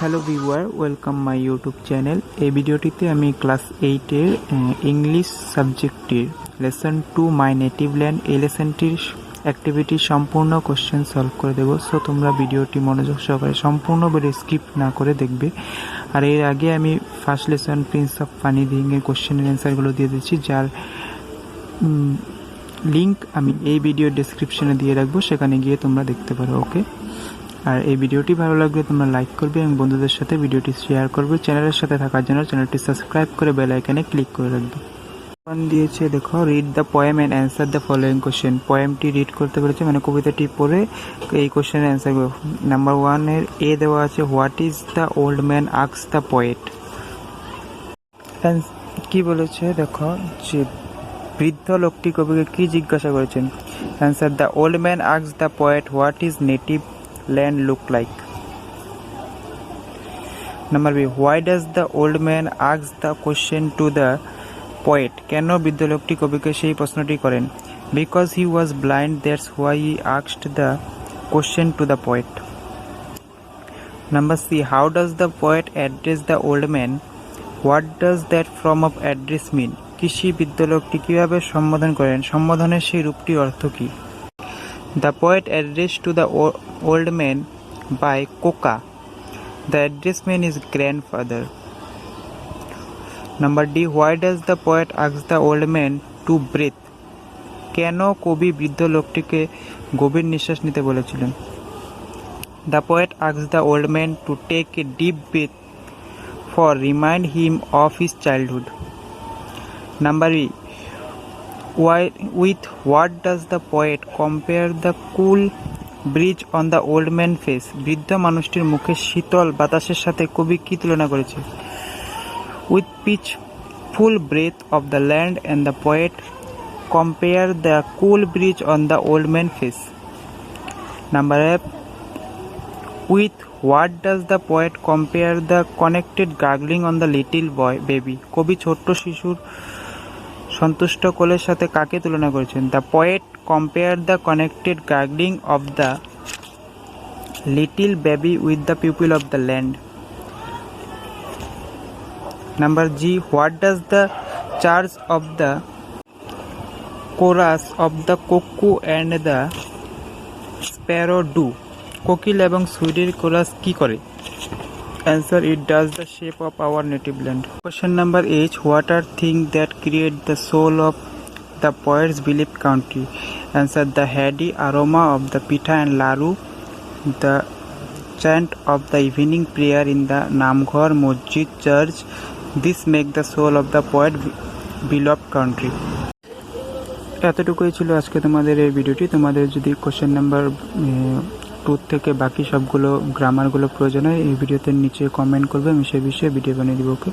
Hello viewer, welcome my YouTube channel. এই ভিডিওটিতে আমি ক্লাস 8-এর ইংলিশ সাবজেক্টের লেসন 2 মাই নেটিভ ল্যান্ড এই লেসনটির অ্যাক্টিভিটি সম্পূর্ণ কোশ্চেন সলভ করে দেবো। সো তোমরা ভিডিওটি মনোযোগ সহকারে সম্পূর্ণ ভিডিও স্কিপ না করে দেখবে। আর এর আগে আমি ফার্স্ট লেসন প্রিন্স অফ পানিদিহিংয়ের কোশ্চেনের অ্যান্সারগুলো দিয়ে দিচ্ছি, যার লিঙ্ক আমি এই ভিডিও ডেসক্রিপশনে দিয়ে রাখবো, সেখানে গিয়ে তোমরা দেখতে পারো। ওকে, আর এই ভিডিওটি ভালো লাগলে তোমরা লাইক করবে এবং বন্ধুদের সাথে ভিডিওটি শেয়ার করবে। চ্যানেলের সাথে থাকার জন্য চ্যানেলটি সাবস্ক্রাইব করে বেল আইকনে ক্লিক করে রাখবে। দিয়েছে দেখো, read the poem and answer the following question. পোয়েমটি রিড করতে পেরেছে, মানে কবিতাটি পড়ে এই কোশ্চেনের অ্যান্সার করবে। নাম্বার 1-এর এ দেওয়া আছে, what is the old man asks the poet. কি বলেছে দেখো, যে বৃদ্ধ লোকটি কবিকে কি জিজ্ঞাসা করেছেন। Answer, the old man asks the poet what is native land look like. Number B, why does the old man ask the question to the poet? কেন বৃদ্ধ লোকটি কবিকে সেই প্রশ্নটি করেন? Because he was blind, that's why he asked the question to the poet. Number C, how does the poet address the old man? What does that form of address mean? কৃষি বৃদ্ধ লোকটি কিভাবে সম্বোধন করেন? সম্বোধনের সেই রূপটি অর্থ কি? The poet addressed to the old man by Koka. The addressman is grandfather. Number D, why does the poet ask the old man to breathe? কেন কবি বৃদ্ধ লোকটিকে গভীর নিঃশ্বাস নিতে বলেছিলেন? The poet asked the old man to take a deep breath for remind him of his childhood. Number E, with what does the poet compare the cool breeze on the old man's face? বৃদ্ধ মানুষটির মুখে শীতল বাতাসের সাথে কবি কি তুলনা করেছে? With peaceful breath of the land and the poet compare the cool breeze on the old man's face. Number F, with what does the poet compare the connected gargling on the little baby? কবি ছোট্ট শিশুর সন্তুষ্ট কোলের সাথে কাকে তুলনা করেছেন? The poet compare the connected gargling of the little baby with the people of the land. Number G, what does the charge of the chorus of the cuckoo and the sparrow do? কোকিল এবং সুইডের chorus কি করে? Answer, it does the shape of our native land. Question number H, what are things that create the soul of the poet's beloved country? Answer, the heady aroma of the pitha and laru, the chant of the evening prayer in the Namghar Masjid church. This make the soul of the poet beloved country. এতটুকুই ছিল আজকে তোমাদের এই ভিডিওটি। তোমাদের যদি question number 2 থেকে বাকি সবগুলো গ্রামারগুলো প্রয়োজন হয়, এই ভিডিওতে নিচে কমেন্ট করবে, আমি সে বিষয়ে ভিডিও বানিয়ে দিব। ওকে।